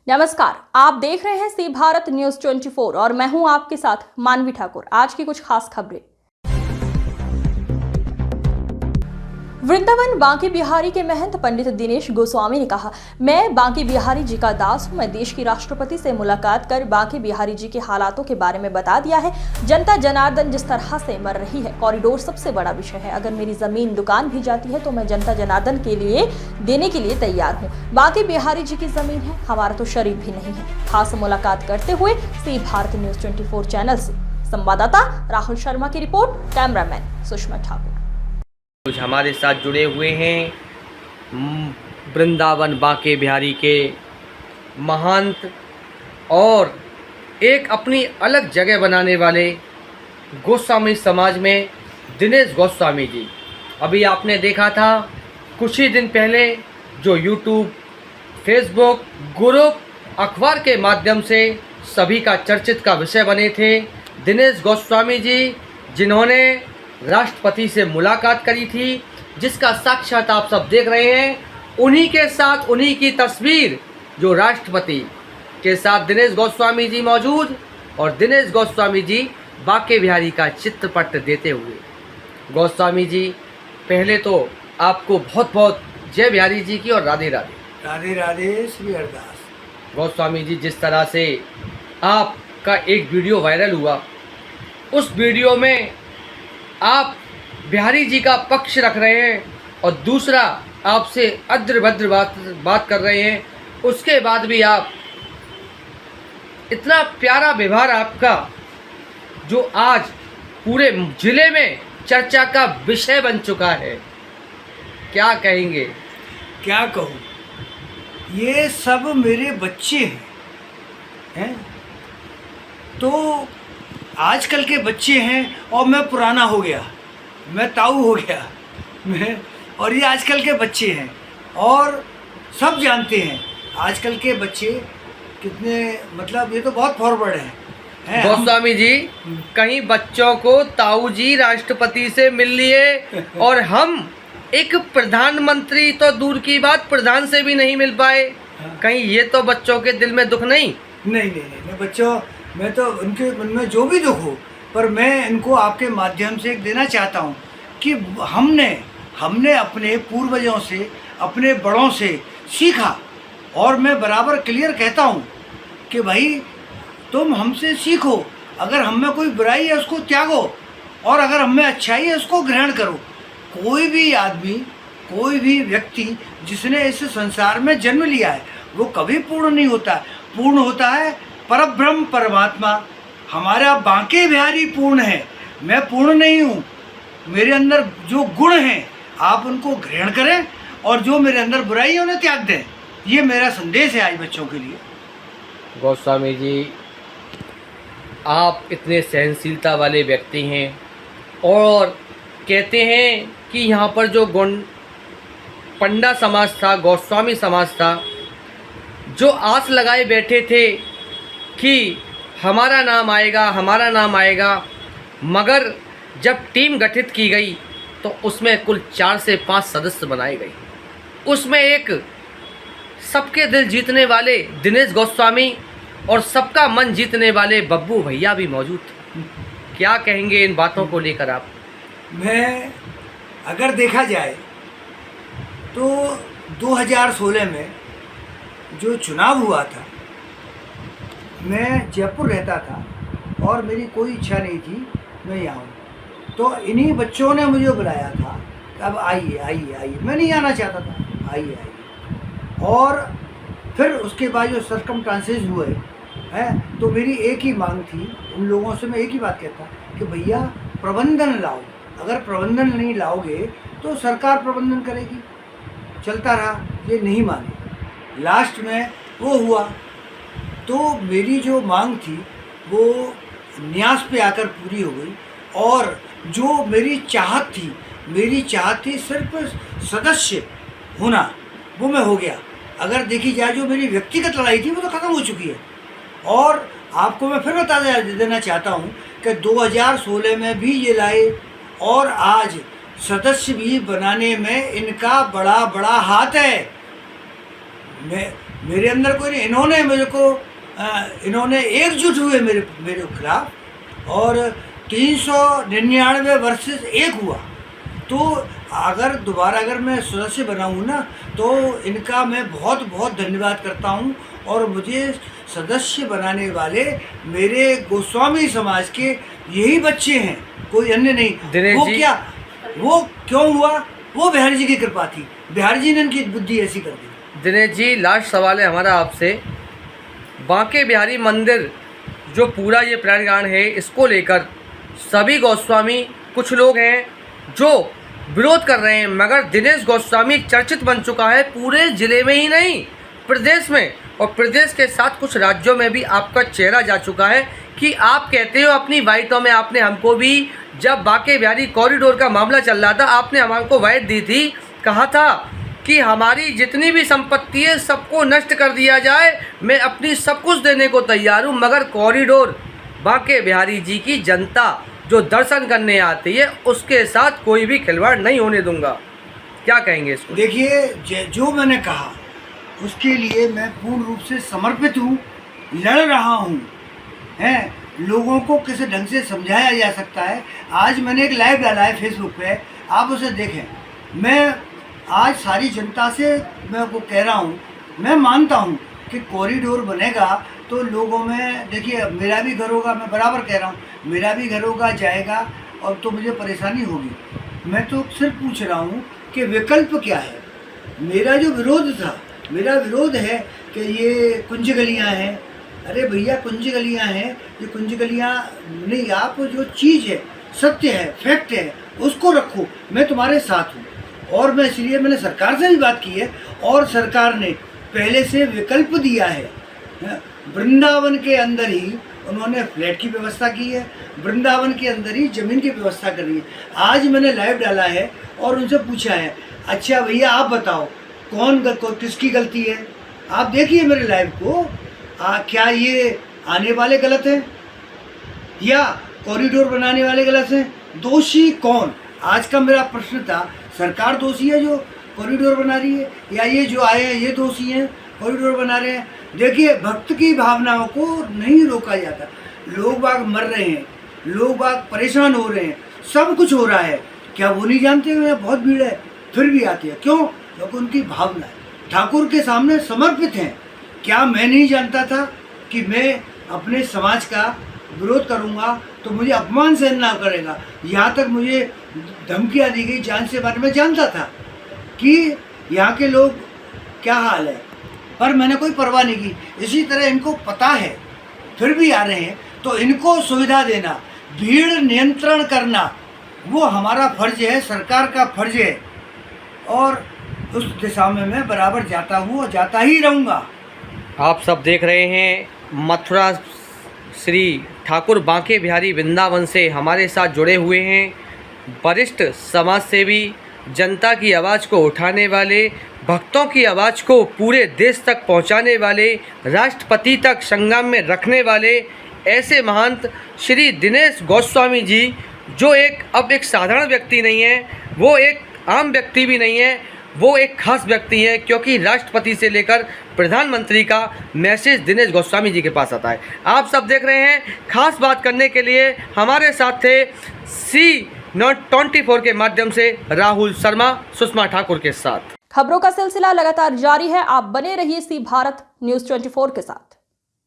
नमस्कार, आप देख रहे हैं सी भारत न्यूज 24 और मैं हूं आपके साथ मानवी ठाकुर। आज की कुछ खास खबरें। वृंदावन बांके बिहारी के महंत पंडित दिनेश गोस्वामी ने कहा, मैं बांके बिहारी जी का दास हूं। मैं देश की राष्ट्रपति से मुलाकात कर बांके बिहारी जी के हालातों के बारे में बता दिया है। जनता जनार्दन जिस तरह से मर रही है, कॉरिडोर सबसे बड़ा विषय है। अगर मेरी जमीन दुकान भी जाती है तो मैं जनता जनार्दन के लिए देने के लिए तैयार हूँ। बांके बिहारी जी की जमीन है, हमारा तो शरीर भी नहीं है। खास मुलाकात करते हुए सी भारत न्यूज 24 चैनल से संवाददाता राहुल शर्मा की रिपोर्ट, कैमरामैन सुषमा ठाकुर। कुछ हमारे साथ जुड़े हुए हैं वृंदावन बांके बिहारी के महंत और एक अपनी अलग जगह बनाने वाले गोस्वामी समाज में दिनेश गोस्वामी जी। अभी आपने देखा था कुछ ही दिन पहले जो यूट्यूब, फेसबुक, ग्रुप, अखबार के माध्यम से सभी का चर्चित का विषय बने थे दिनेश गोस्वामी जी, जिन्होंने राष्ट्रपति से मुलाकात करी थी, जिसका साक्षात आप सब देख रहे हैं। उन्हीं के साथ उन्हीं की तस्वीर जो राष्ट्रपति के साथ दिनेश गोस्वामी जी मौजूद और दिनेश गोस्वामी जी बांके बिहारी का चित्रपट देते हुए। गोस्वामी जी, पहले तो आपको बहुत बहुत जय बिहारी जी की और राधे राधे। राधे राधे श्री अरदास। गोस्वामी जी, जिस तरह से आपका एक वीडियो वायरल हुआ, उस वीडियो में आप बिहारी जी का पक्ष रख रहे हैं और दूसरा आपसे अद्र भद्र बात कर रहे हैं, उसके बाद भी आप इतना प्यारा व्यवहार आपका जो आज पूरे जिले में चर्चा का विषय बन चुका है, क्या कहेंगे? क्या कहूँ, ये सब मेरे बच्चे हैं तो आजकल के बच्चे हैं और मैं पुराना हो गया, मैं ताऊ हो गया और ये आजकल के बच्चे हैं और सब जानते हैं आजकल के बच्चे कितने, मतलब ये तो बहुत फॉरवर्ड हैं। गोस्वामी जी, कहीं बच्चों को ताऊ जी राष्ट्रपति से मिल लिए और हम एक प्रधानमंत्री तो दूर की बात प्रधान से भी नहीं मिल पाए। कहीं ये तो बच्चों के दिल में दुख नहीं? नहीं, बच्चों, मैं तो उनके मन में जो भी दुख हो, पर मैं इनको आपके माध्यम से देना चाहता हूँ कि हमने अपने पूर्वजों से, अपने बड़ों से सीखा और मैं बराबर क्लियर कहता हूँ कि भाई तुम हमसे सीखो। अगर हम में कोई बुराई है उसको त्यागो और अगर हम में अच्छाई है उसको ग्रहण करो। कोई भी आदमी, कोई भी व्यक्ति जिसने इस संसार में जन्म लिया है वो कभी पूर्ण नहीं होता। पूर्ण होता है परब्रह्म परमात्मा। हमारा बांके बिहारी पूर्ण है, मैं पूर्ण नहीं हूँ। मेरे अंदर जो गुण हैं आप उनको ग्रहण करें और जो मेरे अंदर बुराई है उन्हें त्याग दें। ये मेरा संदेश है आज बच्चों के लिए। गोस्वामी जी, आप इतने सहनशीलता वाले व्यक्ति हैं और कहते हैं कि यहाँ पर जो पंडा समाज था, गोस्वामी समाज था, जो आस लगाए बैठे थे कि हमारा नाम आएगा, मगर जब टीम गठित की गई तो उसमें कुल 4 से 5 सदस्य बनाए गए। उसमें एक सबके दिल जीतने वाले दिनेश गोस्वामी और सबका मन जीतने वाले बब्बू भैया भी मौजूद थे। क्या कहेंगे इन बातों को लेकर आप? मैं अगर देखा जाए तो 2016 में जो चुनाव हुआ था, मैं जयपुर रहता था और मेरी कोई इच्छा नहीं थी मैं यहाँ हूँ, तो इन्हीं बच्चों ने मुझे बुलाया था, अब आइए। मैं नहीं आना चाहता था, आइए। और फिर उसके बाद जो सर्कमस्टांसेस हुए हैं, तो मेरी एक ही मांग थी, उन लोगों से मैं एक ही बात कहता कि भैया प्रबंधन लाओ। अगर प्रबंधन नहीं लाओगे तो सरकार प्रबंधन करेगी। चलता रहा, ये नहीं माने। लास्ट में वो हुआ तो मेरी जो मांग थी वो न्यास पे आकर पूरी हो गई और जो मेरी चाहत थी सिर्फ सदस्य होना, वो मैं हो गया। अगर देखी जाए जो मेरी व्यक्तिगत लड़ाई थी वो तो ख़त्म हो चुकी है। और आपको मैं फिर बता देना चाहता हूँ कि 2016 में भी ये लाए और आज सदस्य भी बनाने में इनका बड़ा हाथ है। मेरे अंदर कोई नहीं। इन्होंने मेरे को इन्होंने एकजुट हुए मेरे खिलाफ और 399 वर्सेस 1 हुआ। तो अगर मैं सदस्य बनाऊँ ना तो इनका मैं बहुत बहुत धन्यवाद करता हूँ। और मुझे सदस्य बनाने वाले मेरे गोस्वामी समाज के यही बच्चे हैं, कोई अन्य नहीं। दिनेश जी, वो क्यों हुआ? वो बिहारी जी की कृपा थी, बिहारी जी ने इनकी बुद्धि ऐसी कर दी। दिनेश जी, लास्ट सवाल है हमारा आपसे। बांके बिहारी मंदिर जो पूरा ये प्रांगण है, इसको लेकर सभी गोस्वामी, कुछ लोग हैं जो विरोध कर रहे हैं, मगर दिनेश गोस्वामी चर्चित बन चुका है पूरे ज़िले में ही नहीं, प्रदेश में, और प्रदेश के साथ कुछ राज्यों में भी आपका चेहरा जा चुका है कि आप कहते हो अपनी वाइटों में, आपने हमको भी जब बांके बिहारी कॉरिडोर का मामला चल रहा था, आपने हमको वाइट दी थी, कहा था कि हमारी जितनी भी संपत्ति है सबको नष्ट कर दिया जाए, मैं अपनी सब कुछ देने को तैयार हूँ, मगर कॉरिडोर बांके बिहारी जी की जनता जो दर्शन करने आती है उसके साथ कोई भी खिलवाड़ नहीं होने दूंगा। क्या कहेंगे इसको? देखिए, जो मैंने कहा उसके लिए मैं पूर्ण रूप से समर्पित हूँ, लड़ रहा हूँ। हैं, लोगों को किस ढंग से समझाया जा सकता है। आज मैंने एक लाइव डाला है फेसबुक पे, आप उसे देखें। मैं आज सारी जनता से मैं आपको कह रहा हूँ, मैं मानता हूँ कि कॉरिडोर बनेगा तो लोगों में, देखिए मेरा भी घर होगा, मैं बराबर कह रहा हूँ, मेरा भी घर होगा, जाएगा, और तो मुझे परेशानी होगी। मैं तो सिर्फ पूछ रहा हूँ कि विकल्प क्या है। मेरा जो विरोध था, मेरा विरोध है कि ये कुंज गलियाँ हैं। अरे भैया, कुंज गलियाँ हैं, ये कुंज गलियाँ नहीं, आप जो चीज़ है, सत्य है, फैक्ट है, उसको रखो, मैं तुम्हारे साथ हूँ। और मैं इसलिए मैंने सरकार से भी बात की है, और सरकार ने पहले से विकल्प दिया है। वृंदावन के अंदर ही उन्होंने फ्लैट की व्यवस्था की है, वृंदावन के अंदर ही ज़मीन की व्यवस्था कर रही है। आज मैंने लाइव डाला है और उनसे पूछा है, अच्छा भैया आप बताओ किसकी गलती है? आप देखिए मेरे लाइव को, क्या ये आने वाले गलत हैं या कॉरिडोर बनाने वाले गलत हैं? दोषी कौन? आज का मेरा प्रश्न था, सरकार दोषी है जो कॉरिडोर बना रही है, या ये जो आए हैं ये दोषी हैं कॉरिडोर बना रहे हैं? देखिए, भक्त की भावनाओं को नहीं रोका जाता। लोग बाग मर रहे हैं, लोग बाग परेशान हो रहे हैं, सब कुछ हो रहा है, क्या वो नहीं जानते हैं यहाँ बहुत भीड़ है? फिर भी आते हैं, क्यों? क्योंकि उनकी भावना है, ठाकुर के सामने समर्पित हैं। क्या मैं नहीं जानता था कि मैं अपने समाज का विरोध करूँगा तो मुझे अपमान सहन ना करेगा? यहाँ तक मुझे धमकियाँ दी गई जान से मारने। मैं जानता था कि यहाँ के लोग क्या हाल है, पर मैंने कोई परवाह नहीं की। इसी तरह इनको पता है, फिर भी आ रहे हैं, तो इनको सुविधा देना, भीड़ नियंत्रण करना, वो हमारा फर्ज है, सरकार का फर्ज है, और उस दिशा में मैं बराबर जाता हूँ और जाता ही रहूँगा। आप सब देख रहे हैं मथुरा श्री ठाकुर बांके बिहारी वृंदावन से हमारे साथ जुड़े हुए हैं वरिष्ठ समाज सेवी, जनता की आवाज़ को उठाने वाले, भक्तों की आवाज़ को पूरे देश तक पहुंचाने वाले, राष्ट्रपति तक संगम में रखने वाले ऐसे महंत श्री दिनेश गोस्वामी जी, जो अब एक साधारण व्यक्ति नहीं है, वो एक आम व्यक्ति भी नहीं है, वो एक खास व्यक्ति है, क्योंकि राष्ट्रपति से लेकर प्रधानमंत्री का मैसेज दिनेश गोस्वामी जी के पास आता है। आप सब देख रहे हैं। खास बात करने के लिए हमारे साथ थे C24 के माध्यम से राहुल शर्मा, सुषमा ठाकुर के साथ। खबरों का सिलसिला लगातार जारी है, आप बने रहिए सी भारत न्यूज़ 24 के साथ।